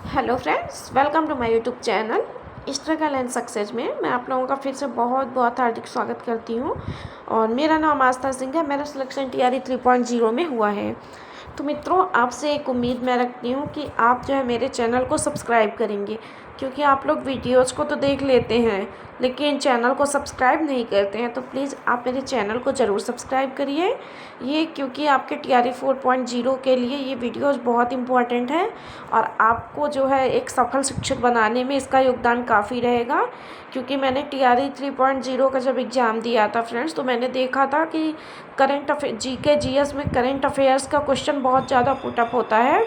Hello friends, welcome to my YouTube channel struggle and success में मैं आप लोगों का फिर से बहुत बहुत हार्दिक स्वागत करती हूँ। और मेरा नाम आस्था सिंह है। मेरा सिलेक्शन टीआरई 3.0 में हुआ है। तो मित्रों, आपसे एक उम्मीद मैं रखती हूँ कि आप जो है मेरे चैनल को सब्सक्राइब करेंगे, क्योंकि आप लोग वीडियोस को तो देख लेते हैं लेकिन चैनल को सब्सक्राइब नहीं करते हैं। तो प्लीज़ आप मेरे चैनल को ज़रूर सब्सक्राइब करिए। ये क्योंकि आपके टीआरई 4.0 के लिए ये वीडियोस बहुत इम्पोर्टेंट है और आपको जो है एक सफल शिक्षक बनाने में इसका योगदान काफ़ी रहेगा। क्योंकि मैंने टीआरई 3.0 का जब एग्ज़ाम दिया था फ्रेंड्स, तो मैंने देखा था कि करंट अफेयर जीके जीएस में करंट अफेयर्स का क्वेश्चन बहुत ज़्यादा पुटअप होता है।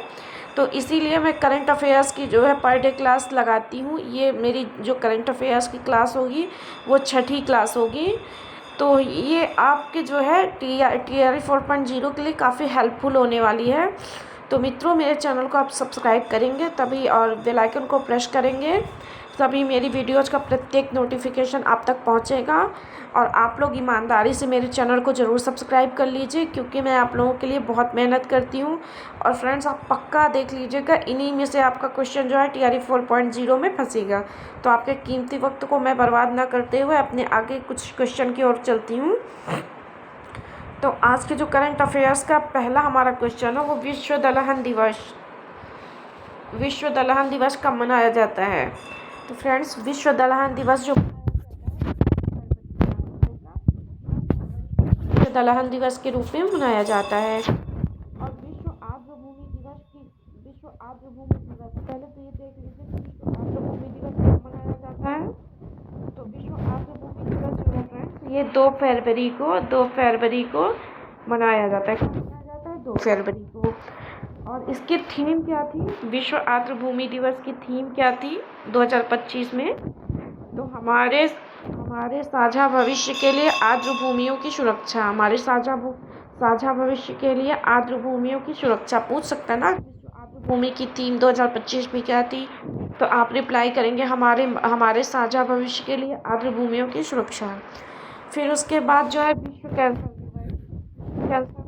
तो इसीलिए मैं करंट अफेयर्स की जो है पर डे क्लास लगाती हूँ। ये मेरी जो करंट अफेयर्स की क्लास होगी वो 6ठी क्लास होगी। तो ये आपके जो है टीआरई 4.0 के लिए काफ़ी हेल्पफुल होने वाली है। तो मित्रों, मेरे चैनल को आप सब्सक्राइब करेंगे तभी, और बेल आइकन को प्रेस करेंगे तभी मेरी वीडियोज़ का प्रत्येक नोटिफिकेशन आप तक पहुंचेगा। और आप लोग ईमानदारी से मेरे चैनल को ज़रूर सब्सक्राइब कर लीजिए, क्योंकि मैं आप लोगों के लिए बहुत मेहनत करती हूं। और फ्रेंड्स, आप पक्का देख लीजिएगा, इन्हीं में से आपका क्वेश्चन जो है टीआरई 4.0 में फंसेगा। तो आपके कीमती वक्त को मैं बर्बाद ना करते हुए अपने आगे कुछ क्वेश्चन की ओर चलती हूँ। तो आज के जो करंट अफेयर्स का पहला हमारा क्वेश्चन है वो विश्व दलहन दिवस कब मनाया जाता है। तो फ्रेंड्स, विश्व दलहन दिवस जो विश्व दलहन दिवस के रूप में मनाया जाता है। और विश्व आर्द्रभूमि दिवस, पहले तो ये देख लीजिए कि विश्व आर्द्रभूमि दिवस कब मनाया जाता है। तो विश्व आर्द्रभूमि दिवस जो है फ्रेंड्स, ये 2 फरवरी को मनाया जाता है। कब मनाया जाता है? 2 फरवरी को। और इसकी थीम क्या थी? विश्व आर्द्रभूमि दिवस की थीम क्या थी 2025 में? तो हमारे साझा भविष्य के लिए आर्द्र भूमियों की सुरक्षा। हमारे साझा भविष्य के लिए आर्द्र भूमियों की सुरक्षा पूछ सकता है ना। आर्द्र भूमि की थीम 2025 में क्या थी? तो आप रिप्लाई करेंगे हमारे साझा भविष्य के लिए आर्द्र भूमियों की सुरक्षा। फिर उसके बाद जो है विश्व कैंसर दिवस। कैंसर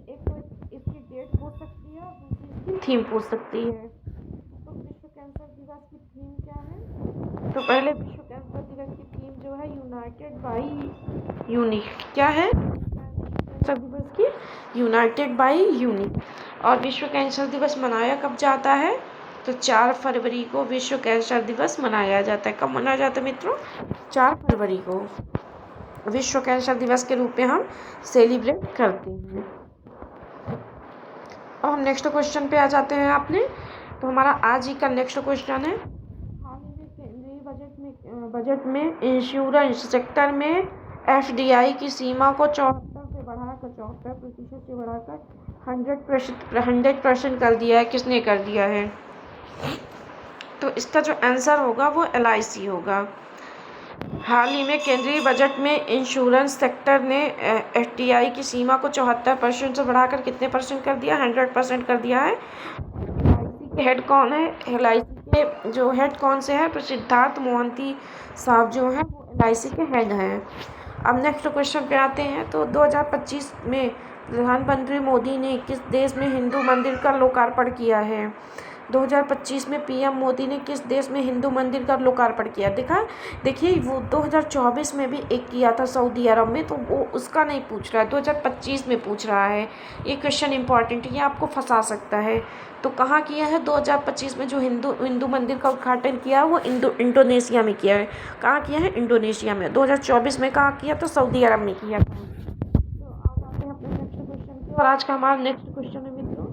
एक तो इसकी डेट पूछ सकती है और दूसरी इसकी थीम पूछ सकती है। तो विश्व कैंसर दिवस की थीम क्या है? तो पहले विश्व कैंसर दिवस की थीम जो है यूनाइटेड बाई यूनिक। क्या है कैंसर दिवस की? United by unique. और विश्व कैंसर दिवस मनाया कब जाता है? तो 4 फरवरी को विश्व कैंसर दिवस मनाया जाता है। कब मनाया जाता है मित्रों? 4 फरवरी को विश्व कैंसर दिवस के रूप में हम सेलिब्रेट करते हैं। और हम नेक्स्ट क्वेश्चन पे आ जाते हैं अपने। तो हमारा आज ही का नेक्स्ट क्वेश्चन है, हाल ही में केंद्रीय बजट में इंश्योरेंस सेक्टर में एफडीआई की सीमा को 74% से बढ़ाकर 100% कर दिया है। किसने कर दिया है? तो इसका जो आंसर होगा वो एलआईसी होगा। हाल ही में केंद्रीय बजट में इंश्योरेंस सेक्टर ने एफडीआई की सीमा को 74% से बढ़ाकर कितने परसेंट कर दिया? 100% कर दिया है। एलआईसी के हेड कौन है? एलआईसी के जो हेड कौन से हैं? तो सिद्धार्थ मोहंती साहब जो हैं वो एलआईसी के हेड हैं। अब नेक्स्ट क्वेश्चन पे आते हैं। तो 2025 में प्रधानमंत्री मोदी ने किस देश में हिंदू मंदिर का लोकार्पण किया है? 2025 में पीएम मोदी ने किस देश में हिंदू मंदिर का लोकार्पण किया? देखिए, वो 2024 में भी एक किया था सऊदी अरब में, तो वो उसका नहीं पूछ रहा है, 2025 में पूछ रहा है। ये क्वेश्चन इंपॉर्टेंट है, ये आपको फंसा सकता है। तो कहाँ किया है? 2025 में जो हिंदू मंदिर का उद्घाटन किया है वो इंडोनेशिया में किया है। कहाँ किया है? इंडोनेशिया में। 2024 में कहाँ किया? तो सऊदी अरब में किया था। तो आज आते हैं अपने नेक्स्ट क्वेश्चन की। और आज का हमारा नेक्स्ट क्वेश्चन है मित्रों,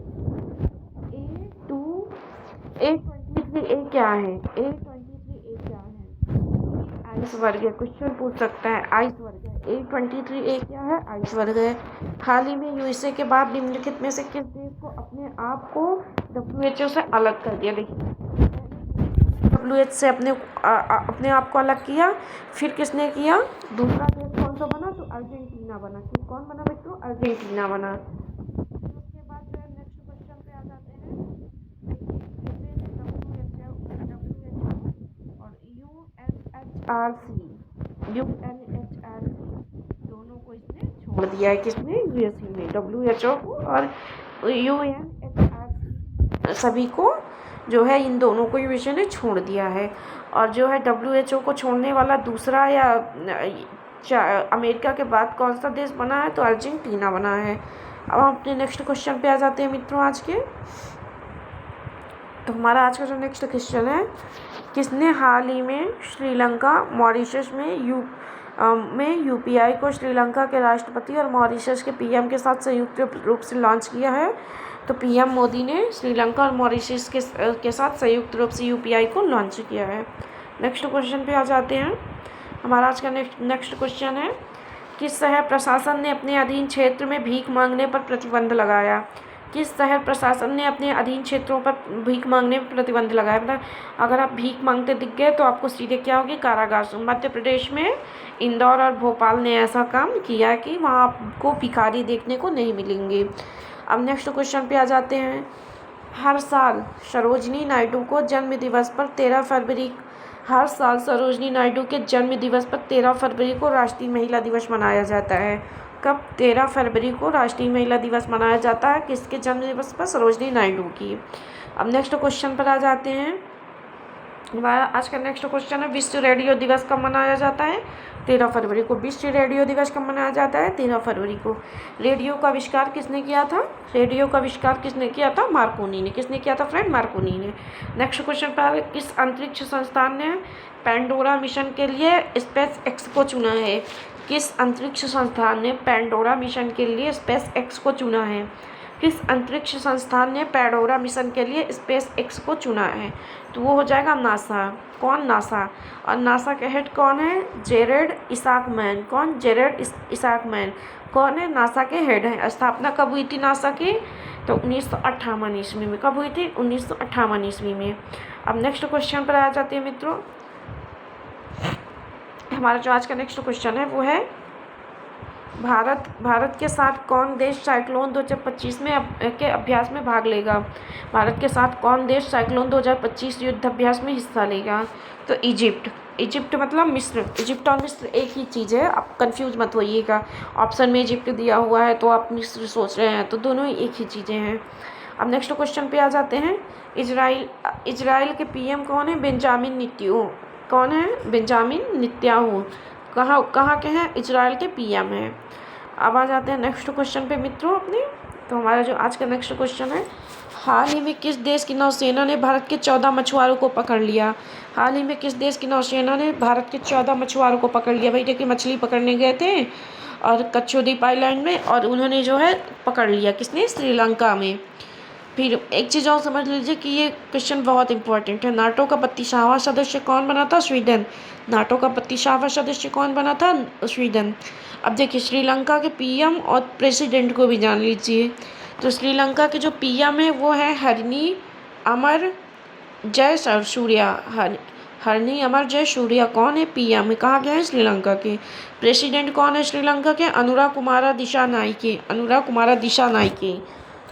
A23A क्या है? A23A क्या है? आइस वर्ग है। क्वेश्चन पूछ सकता है, आइस वर्ग है। A23A क्या है? आइस वर्ग है। हाल ही में यूएसए के बाद निम्नलिखित में से किस देश को अपने आप को WHO से अलग कर दिया? देखिए, WHO से अपने आप को अलग किया। फिर किसने किया? दूसरा देश कौन सा बना? तो अर्जेंटीना बना। कौन बना मित्रों? अर्जेंटीना बना। उसके बाद जो है नेक्स्ट क्वेश्चन पे आ जाते हैं। यूएनएचआरसी दोनों को इसने छोड़ दिया है। किसने? यूएसए में। WHO को और यूएनएचआरसी सभी को जो है इन दोनों को यूएसए ने छोड़ दिया है। और जो है WHO को छोड़ने वाला दूसरा या अमेरिका के बाद कौन सा देश बना है, तो अर्जेंटीना बना है। अब हम अपने नेक्स्ट क्वेश्चन पे आ जाते हैं मित्रों आज के। तो हमारा आज का जो नेक्स्ट क्वेश्चन है, किसने हाल ही में श्रीलंका मॉरिशस में यूपीआई को श्रीलंका के राष्ट्रपति और मॉरिशस के पीएम के साथ संयुक्त रूप से लॉन्च किया है? तो पीएम मोदी ने श्रीलंका और मॉरिशस के साथ संयुक्त रूप से यूपीआई को लॉन्च किया है। नेक्स्ट क्वेश्चन पे आ जाते हैं। हमारा आज का नेक्स्ट क्वेश्चन है, किस शहर प्रशासन ने अपने अधीन क्षेत्र में भीख मांगने पर प्रतिबंध लगाया? किस शहर प्रशासन ने अपने अधीन क्षेत्रों पर भीख मांगने पर प्रतिबंध लगाया? मतलब अगर आप भीख मांगते दिख गए तो आपको सीधे क्या होगी, कारागार। मध्य प्रदेश में इंदौर और भोपाल ने ऐसा काम किया कि वहाँ आपको भिखारी देखने को नहीं मिलेंगे। अब नेक्स्ट क्वेश्चन पे आ जाते हैं। हर साल सरोजिनी नायडू को जन्म दिवस पर 13 फरवरी हर साल सरोजिनी नायडू के जन्म दिवस पर 13 फरवरी को राष्ट्रीय महिला दिवस मनाया जाता है। कब? 13 फरवरी को राष्ट्रीय महिला दिवस मनाया जाता है। किसके जन्म दिवस पर? सरोजिनी नायडू की। अब नेक्स्ट क्वेश्चन पर आ जाते हैं। हमारा आज का नेक्स्ट क्वेश्चन है, विश्व रेडियो दिवस कब मनाया जाता है? 13 फरवरी को। विश्व रेडियो दिवस कब मनाया जाता है? 13 फरवरी को। रेडियो का आविष्कार किसने किया था? रेडियो का आविष्कार किसने किया था? मार्कोनी ने। किसने किया था फ्रेंड? मार्कोनी ने। नेक्स्ट क्वेश्चन पर, किस अंतरिक्ष संस्थान ने पैंडोरा मिशन के लिए स्पेस एक्स को चुना है? किस अंतरिक्ष संस्थान ने पैंडोरा मिशन के लिए स्पेस एक्स को चुना है? किस अंतरिक्ष संस्थान ने पैंडोरा मिशन के लिए स्पेस एक्स को चुना है? तो वो हो जाएगा नासा। कौन? नासा। और नासा के हेड कौन है? जेरेड इसाकमैन। कौन? जेरेड इसाकमैन कौन है? नासा के हेड हैं। स्थापना कब हुई थी नासा की? तो 1958 ईस्वी में। कब हुई थी? 1958 ईस्वी में। अब नेक्स्ट क्वेश्चन पर आ जाते हैं मित्रों। हमारा जो आज का नेक्स्ट क्वेश्चन है वो है, भारत के साथ कौन देश साइक्लोन 2025 के अभ्यास में भाग लेगा? भारत के साथ कौन देश साइक्लोन 2025 युद्ध अभ्यास में हिस्सा लेगा? तो इजिप्ट। इजिप्ट मतलब मिस्र। इजिप्ट और मिस्र एक ही चीज़ है, आप कंफ्यूज मत होइएगा। ऑप्शन में इजिप्ट दिया हुआ है तो आप मिस्र सोच रहे हैं, तो दोनों ही एक ही चीज़ें हैं। अब नेक्स्ट क्वेश्चन पे आ जाते हैं। इजराइल के पीएम कौन है? Benjamin Netanyahu. कौन है? Benjamin Netanyahu. कहाँ के हैं? इजराइल के पीएम हैं। अब आ जाते हैं नेक्स्ट क्वेश्चन पे मित्रों अपने। तो हमारा जो आज का नेक्स्ट क्वेश्चन है, हाल ही में किस देश की नौसेना ने भारत के 14 मछुआरों को पकड़ लिया? हाल ही में किस देश की नौसेना ने भारत के 14 मछुआरों को पकड़ लिया? भाई देखिए, मछली पकड़ने गए थे और कच्छोद्वीप आइलैंड में, और उन्होंने जो है पकड़ लिया। किसने? श्रीलंका में। फिर एक चीज़ और समझ लीजिए कि ये क्वेश्चन बहुत इंपॉर्टेंट है। नाटो का 32वां सदस्य कौन बना था? स्वीडन। नाटो का 32वां सदस्य कौन बना था? स्वीडन। अब देखिए, श्रीलंका के पीएम और प्रेसिडेंट को भी जान लीजिए। तो श्रीलंका के जो पीएम है वो है हरनी अमर जयसूर्या। हरनी अमर जयसूर्या कौन है? पीएम। कहाँ गए हैं? श्रीलंका के। प्रेसिडेंट कौन है श्रीलंका के? अनुरा कुमारा दिशानायके। अनुरा कुमारा दिशानायके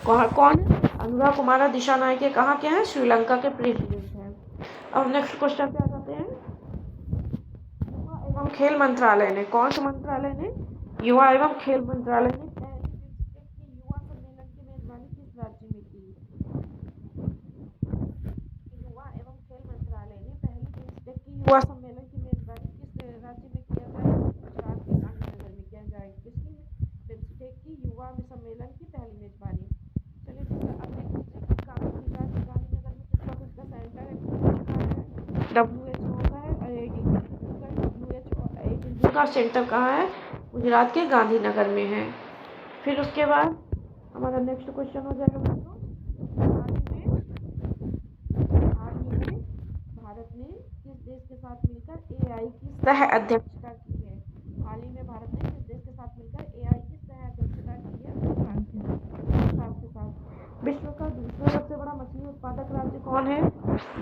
कौन है? अनुरा कुमारा दिशानायके कहाँ के हैं? श्रीलंका के प्रेसिडेंट हैं। अब नेक्स्ट क्वेश्चन पे आ जाते हैं। युवा एवं खेल मंत्रालय ने, कौन से मंत्रालय ने? युवा एवं खेल मंत्रालय ने युवा सम्मेलन की मेजबानी किस राज्य में की? युवा एवं खेल मंत्रालय ने पहली बिम्स्टेक की युवा सम्मेलन की मेजबानी किस राज्य में किया जाएगा? गुजरात के गांधीनगर में किया जाएगा। किसकी? बिम्स्टेक की युवा सम्मेलन की पहली मेजबानी। चलिए ठीक है। अब देख लीजिए कि गांधीनगर में किसका सेंटर है? WHO का है। WHO का सेंटर कहाँ है? गुजरात के गांधीनगर में है। फिर उसके बाद हमारा नेक्स्ट क्वेश्चन हो जाएगा दोस्तों, हाल ही में भारत ने किस देश के साथ मिलकर AI की सह अध्यक्षता की है? हाल ही में भारत ने किस देश के साथ मिलकर AI की सह अध्यक्षता की है? फ्रांस के साथ। विश्व का दूसरा सबसे बड़ा मछली उत्पादक राज्य कौन है?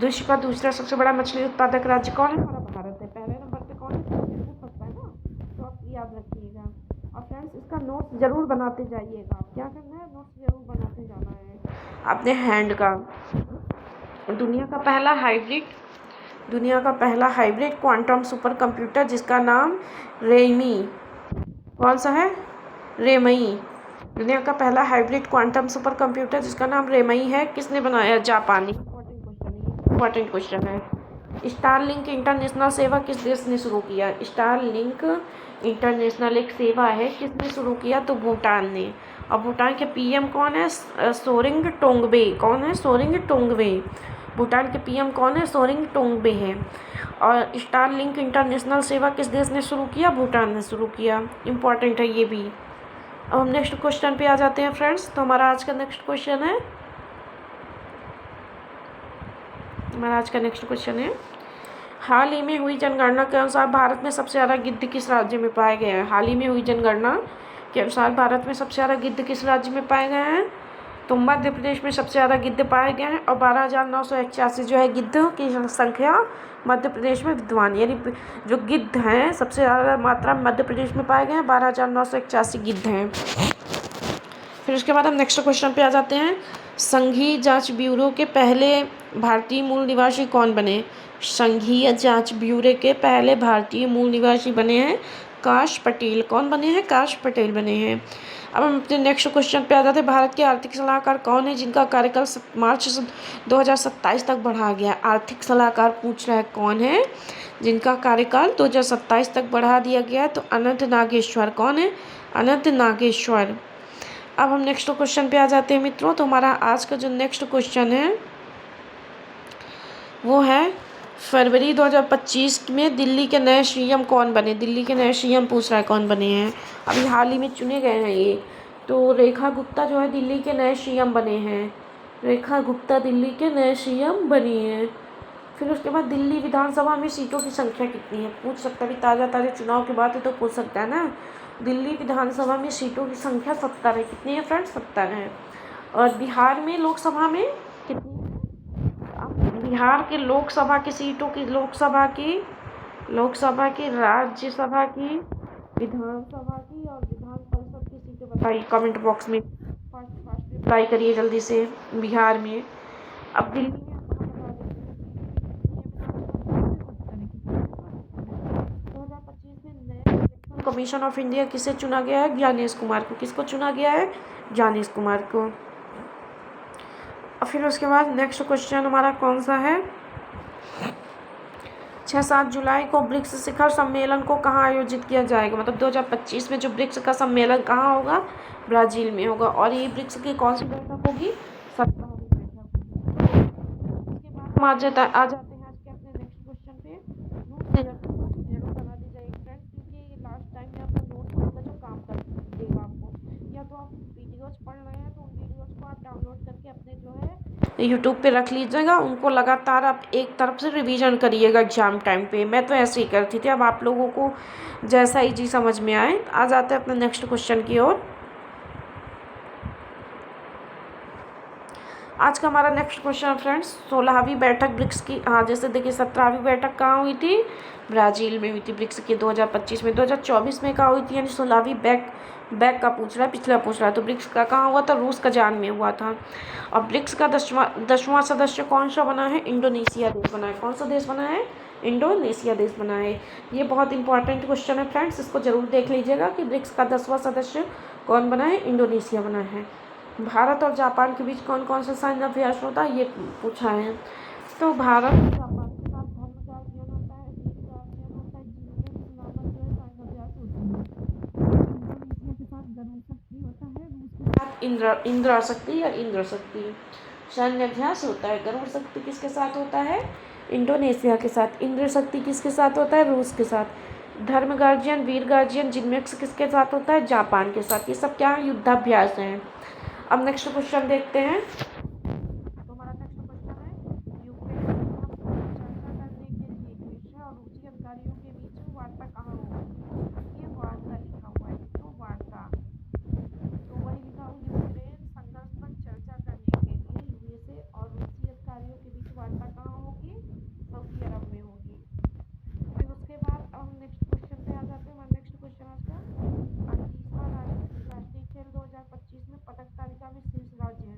विश्व का दूसरा सबसे बड़ा मछली उत्पादक राज्य कौन है? हमारा भारत है। पहले नंबर पे कौन है? पूछ सकता है ना, तो आप याद रखिएगा। और फ्रेंड्स, इसका नोट्स जरूर बनाते जाइएगा। आप क्या करना है? नोट्स जरूर बनाते जाना है अपने हैंड का। दुनिया का पहला हाइब्रिड क्वांटम सुपर कंप्यूटर जिसका नाम रेमई, कौन सा है? रेमई दुनिया का पहला हाइब्रिड क्वांटम सुपर कंप्यूटर जिसका नाम रेमई है, किसने बनाया? जापानी। इंपॉर्टेंट क्वेश्चन है। स्टारलिंक इंटरनेशनल सेवा किस देश ने शुरू किया? स्टारलिंक इंटरनेशनल एक सेवा है, किसने शुरू किया? तो भूटान ने। और भूटान के पीएम कौन है? सोरिंग टोंगबे। कौन है? सोरिंग टोंगबे। भूटान के पीएम कौन है? सोरिंग टोंगबे है। और स्टारलिंक इंटरनेशनल सेवा किस देश ने शुरू किया? भूटान ने शुरू किया। इम्पॉर्टेंट है ये भी। अब हम नेक्स्ट क्वेश्चन पे आ जाते हैं फ्रेंड्स। तो हमारा आज का नेक्स्ट क्वेश्चन है हाल ही में हुई जनगणना के अनुसार भारत में सबसे ज़्यादा गिद्ध किस राज्य में पाए गए हैं? हाल ही में हुई जनगणना के अनुसार भारत में सबसे ज़्यादा गिद्ध किस राज्य में पाए गए हैं? तो मध्य प्रदेश में सबसे ज़्यादा गिद्ध पाए गए हैं और 12,981 जो है गिद्ध की संख्या मध्य प्रदेश में विद्यमान, यानी जो गिद्ध हैं सबसे ज़्यादा मात्रा में मध्य प्रदेश में पाए गए हैं, 12,981 गिद्ध हैं। फिर उसके बाद हम नेक्स्ट क्वेश्चन पे आ जाते हैं। संघीय जांच ब्यूरो के पहले भारतीय मूल निवासी कौन बने? संघीय जांच ब्यूरो के पहले भारतीय मूल निवासी बने हैं काश पटेल। कौन बने हैं? काश पटेल बने हैं। अब हम अपने नेक्स्ट क्वेश्चन पे आ जाते हैं। भारत के आर्थिक सलाहकार कौन है जिनका कार्यकाल मार्च 2027 तक बढ़ा गया? आर्थिक सलाहकार पूछ रहा है कौन है जिनका कार्यकाल 2027 तक बढ़ा दिया गया है? तो अनंत नागेश्वर। कौन है? अनंत नागेश्वर। अब हम नेक्स्ट क्वेश्चन पे आ जाते हैं मित्रों। तो हमारा आज का जो नेक्स्ट क्वेश्चन है वो है फरवरी 2025 में दिल्ली के नए सीएम कौन बने? दिल्ली के नए सीएम पूछ रहा है कौन बने हैं। अभी हाल ही में चुने गए हैं ये। तो रेखा गुप्ता जो है दिल्ली के नए सीएम बने हैं। रेखा गुप्ता दिल्ली के नए सीएम बनी हैं। फिर उसके बाद दिल्ली विधानसभा में सीटों की संख्या कितनी है? पूछ सकता है, ताज़ा चुनाव की बात है तो पूछ सकता है ना। दिल्ली विधानसभा में सीटों की संख्या 70 है। कितनी है फ्रेंड्स? 70 है। और बिहार में लोकसभा में कितनी? बिहार के लोकसभा की सीटों की लोकसभा की, राज्यसभा की, विधानसभा की और विधान परिषद की सीटें बताइए कमेंट बॉक्स में। फर्स्ट रिप्लाई करिए जल्दी से। बिहार में। अब दिल्ली में कमीशन ऑफ इंडिया किसे चुना गया है? ज्ञानेश कुमार को। किसको चुना गया है? ज्ञानेश कुमार को। और फिर उसके बाद नेक्स्ट क्वेश्चन हमारा कौन सा है? 6-7 जुलाई को ब्रिक्स शिखर सम्मेलन को कहाँ आयोजित किया जाएगा? मतलब 2025 में जो ब्रिक्स का सम्मेलन कहाँ होगा? ब्राज़ील में होगा। और ये ब्रिक्स की कौन सी बैठक होगी? 17वीं बैठक। उसके बाद हम आ जाते हैं आज के अपने नेक्स्ट क्वेश्चन पे। नोट जरूर बना दीजिए फ्रेंड्स, क्योंकि लास्ट टाइम में आपका नोट होगा जो काम कर देगा आपको। या तो आप वीडियोज पढ़ रहे हैं तो उन वीडियोज को आप डाउनलोड करके अपने जो है यूट्यूब पे रख लीजिएगा। उनको लगातार आप एक तरफ से रिवीजन करिएगा एग्जाम टाइम पे। मैं तो ऐसे ही करती थी। अब आप लोगों को जैसा ईजी समझ में आए। आ जाते हैं अपने नेक्स्ट क्वेश्चन की ओर। आज का हमारा नेक्स्ट क्वेश्चन फ्रेंड्स 16वीं बैठक ब्रिक्स की। हाँ, जैसे देखिए 17वीं बैठक कहाँ हुई थी? ब्राज़ील में हुई थी ब्रिक्स की 2025 में। 2024 में कहाँ हुई थी? यानी 16वीं बैक का पूछ रहा है, पिछला पूछ रहा है। तो ब्रिक्स का कहाँ हुआ था? रूस कजान में हुआ था। और ब्रिक्स का 10वां सदस्य कौन सा बना है? इंडोनेशिया देश बना है। कौन सा देश बना है? इंडोनेशिया देश बना है। ये बहुत इंपॉर्टेंट क्वेश्चन है फ्रेंड्स, इसको जरूर देख लीजिएगा कि ब्रिक्स का 10वां सदस्य कौन बना है? इंडोनेशिया बना है। भारत और जापान के बीच कौन कौन सा सैन्य अभ्यास होता है? ये पूछा है। तो भारत और जापान के साथ धर्म का अध्ययन होता है, वीर का अध्ययन होता है, जिनमें नामक जो है सैन्य अभ्यास होती है। इंडोनेशिया के साथ गरुड़ शक्ति होता है, रूस के साथ इंद्र शक्ति या इंद्र शक्ति सैन्य अभ्यास होता है। गरुड़ शक्ति किसके साथ होता है? इंडोनेशिया के साथ। इंद्र शक्ति किसके साथ होता है? रूस के साथ। धर्म गार्जियन, वीर गार्जियन, जिनमेक्स किसके साथ होता है? जापान के साथ। ये सब क्या है? युद्धाभ्यास हैं। अब नेक्स्ट क्वेश्चन देखते हैं। तो हमारा नेक्स्ट क्वेश्चन है यूक्रेन चर्चा करने के लिए ग्रीस और रूसी अधिकारियों के बीच वार्ता कहाँ होगी? ये वार्ता लिखा हुआ है। तो वार्ता तो वही लिखा हुआ यूक्रेन संघर्ष पर चर्चा करने के लिए यूएसए और रूसी अधिकारियों के बीच वार्ता कहाँ होगी? सऊदी अरब में होगी। फिर उसके बाद अब हम नेक्स्ट क्वेश्चन पे आ जाते हैं। हमारा नेक्स्ट क्वेश्चन आज का 38वां राष्ट्रीय खेल 2025 में पदक तालिका में शीर्ष राज्य है।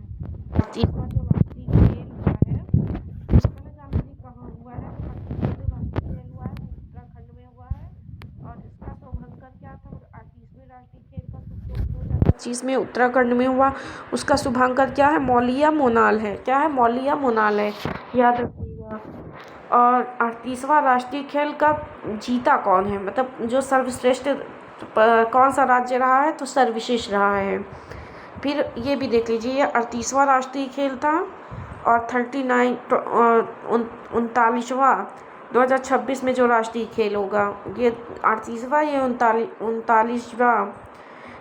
38वां जो राष्ट्रीय खेल हुआ है उसमें जानकारी कहाँ हुआ है? जो राष्ट्रीय खेल हुआ है उत्तराखंड में हुआ है। और इसका शुभारंभ क्या था? 38वें राष्ट्रीय खेल का शुभारंभ 2025 में उत्तराखंड में हुआ, उसका शुभांकर क्या है? मौलिया मोनाल है। क्या है? मौलिया मोनाल है, याद रखिएगा। और 38वां राष्ट्रीय खेल का जीता कौन है? मतलब जो सर्वश्रेष्ठ कौन सा राज्य रहा है? तो सर्वश्रेष्ठ रहा है। फिर ये भी देख लीजिए, ये 38वां राष्ट्रीय खेल था और 39वां 2026 में जो राष्ट्रीय खेल होगा, ये 38वां, ये 39वां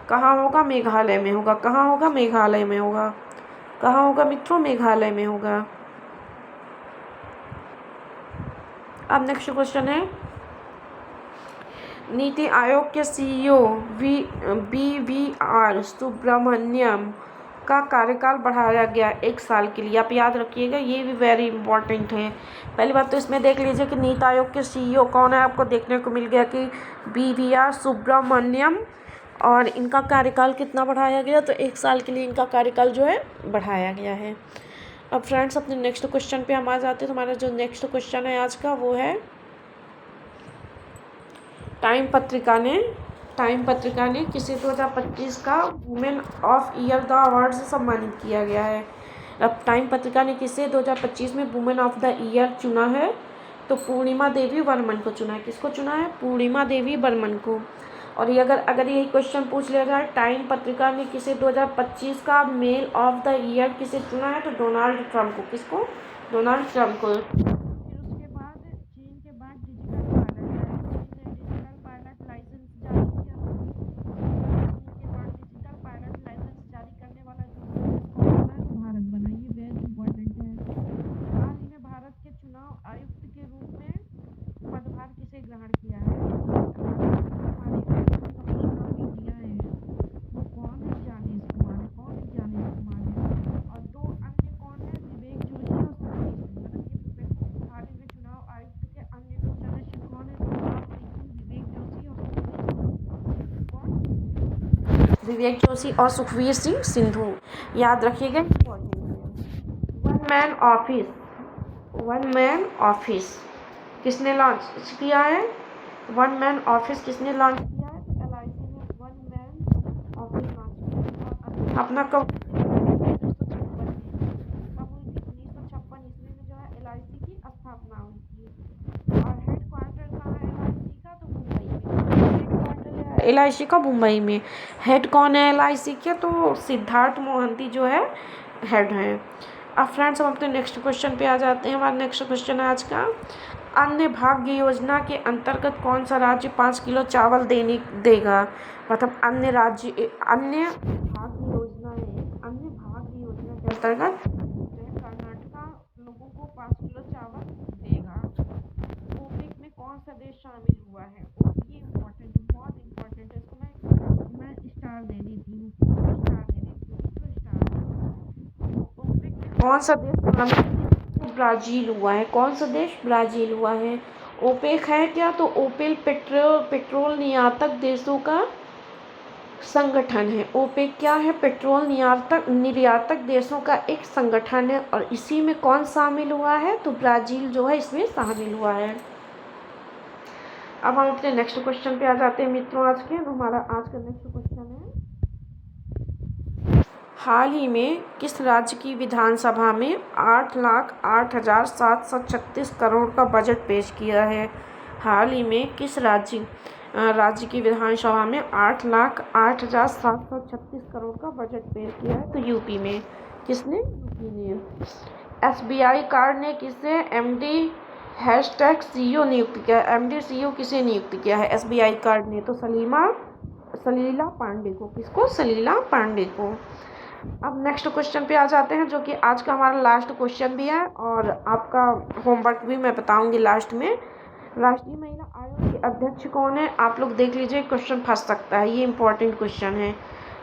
कहाँ होगा? मेघालय में होगा। कहाँ होगा? मेघालय में होगा। कहाँ होगा मित्रों? मेघालय में होगा। अब नेक्स्ट क्वेश्चन है, नीति आयोग के सीईओ BVR सुब्रमण्यम का कार्यकाल बढ़ाया गया 1 साल के लिए। आप याद रखिएगा, ये भी वेरी इंपॉर्टेंट है। पहली बात तो इसमें देख लीजिए कि नीति आयोग के सीईओ कौन है। आपको देखने को मिल गया कि BVR सुब्रमण्यम, और इनका कार्यकाल कितना बढ़ाया गया? तो 1 साल के लिए इनका कार्यकाल जो है बढ़ाया गया है। अब फ्रेंड्स अपने नेक्स्ट क्वेश्चन पे हम आ जाते हैं। तो हमारा जो नेक्स्ट क्वेश्चन है आज का, वो है टाइम पत्रिका ने किसे 2025 का women of year the award से सम्मानित किया गया है। अब टाइम पत्रिका ने किसे 2025 में वुमेन ऑफ द ईयर चुना है? तो पूर्णिमा देवी बर्मन को चुना है। किसको चुना है? पूर्णिमा देवी बर्मन को। और ये अगर यही क्वेश्चन पूछ लिया जाए, टाइम पत्रिका ने किसे 2025 का मेल ऑफ द ईयर किसे चुना है? तो डोनाल्ड ट्रंप को। किसको? डोनाल्ड ट्रंप को। विवेक जोशी और सुखवीर सिंह सिंधु, याद रखिएगा। वन मैन ऑफिस किसने लॉन्च किया है? वन मैन ऑफिस किसने लॉन्च किया है? LIC ने वन मैन ऑफिस लॉन्च किया। अपना कब 1956 ईस्वी में जो है LIC की स्थापना हुई थी। और हेडक्वार्टर कहाँ है LIC का? तो मुंबई में। LIC का मुंबई में। हेड कौन है LIC के? तो सिद्धार्थ मोहंती जो है हेड हैं। अब फ्रेंड्स हम अपने नेक्स्ट क्वेश्चन पे आ जाते हैं। हमारा नेक्स्ट क्वेश्चन है आज का, अन्य भाग्य योजना के अंतर्गत कौन सा राज्य 5 किलो चावल देगा? मतलब अन्य भाग्य योजना के अंतर्गत कर्नाटका लोगों को 5 किलो चावल देगा। ओपेक में कौन सा देश शामिल हुआ है? ये बहुत इम्पोर्टेंट है। इसको मैं स्टार दे देती हूँ। ओपेक में कौन सा देश शामिल? ब्राज़ील हुआ है। कौन सा देश? ब्राज़ील हुआ है। ओपेक है क्या? तो ओपेल पेट्रोल निर्यातक देशों का संगठन है। ओपेक क्या है? पेट्रोल निर्यातक देशों का एक संगठन है। और इसी में कौन शामिल हुआ है? तो ब्राज़ील जो है इसमें शामिल हुआ है। अब हम अपने नेक्स्ट क्वेश्चन पे आ जाते हैं मित्रों। आज का नेक्स्ट क्वेश्चन है, हाल ही में किस राज्य की विधानसभा में 8,08,736 करोड़ का बजट पेश किया है? हाल ही में किस राज्य की विधानसभा में 8,08,736 करोड़ का बजट पेश किया है? तो यूपी में। किसने? यूपी ने। SBI कार्ड ने किसे MD#CEO नियुक्त किया है? MD/CEO किसे नियुक्त किया है SBI कार्ड ने? तो सलीला पांडे को। किसको? सलीला पांडे को। अब नेक्स्ट क्वेश्चन पे आ जाते हैं, जो कि आज का हमारा लास्ट क्वेश्चन भी है और आपका होमवर्क भी मैं बताऊंगी लास्ट में। राष्ट्रीय महिला आयोग के अध्यक्ष कौन है? आप लोग देख लीजिए, क्वेश्चन फंस सकता है, ये इंपॉर्टेंट क्वेश्चन है।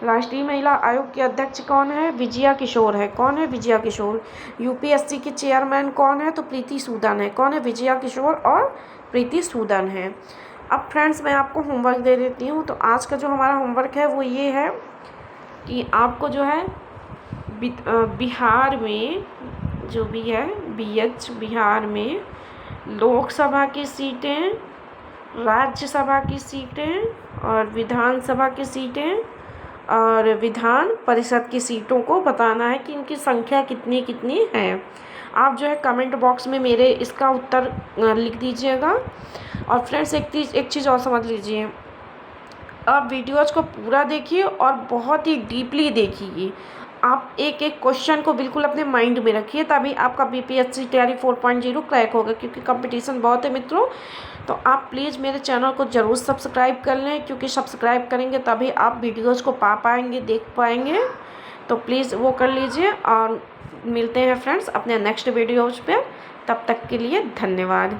राष्ट्रीय महिला आयोग के अध्यक्ष कौन है? विजया किशोर है। कौन है? विजया किशोर। UPSC के चेयरमैन कौन है? तो प्रीति सूदन है। कौन है? विजया किशोर और प्रीति सूदन है। अब फ्रेंड्स मैं आपको होमवर्क दे देती हूँ। तो आज का जो हमारा होमवर्क है वो ये है कि आपको जो है बिहार में जो भी है बिहार में लोकसभा की सीटें, राज्यसभा की सीटें और विधानसभा की सीटें और विधान परिषद की सीटों को बताना है कि इनकी संख्या कितनी कितनी है। आप जो है कमेंट बॉक्स में मेरे इसका उत्तर लिख दीजिएगा। और फ्रेंड्स एक चीज़ और समझ लीजिए, आप वीडियोज़ को पूरा देखिए और बहुत ही डीपली देखिए। आप एक एक क्वेश्चन को बिल्कुल अपने माइंड में रखिए, तभी आपका बीपीएससी तैयारी 4.0 क्रैक होगा, क्योंकि कंपटीशन बहुत है मित्रों। तो आप प्लीज़ मेरे चैनल को ज़रूर सब्सक्राइब कर लें, क्योंकि सब्सक्राइब करेंगे तभी आप वीडियोज़ को पा पाएंगे, देख पाएंगे। तो प्लीज़ वो कर लीजिए और मिलते हैं फ्रेंड्स अपने नेक्स्ट वीडियोज़ पे। तब तक के लिए धन्यवाद।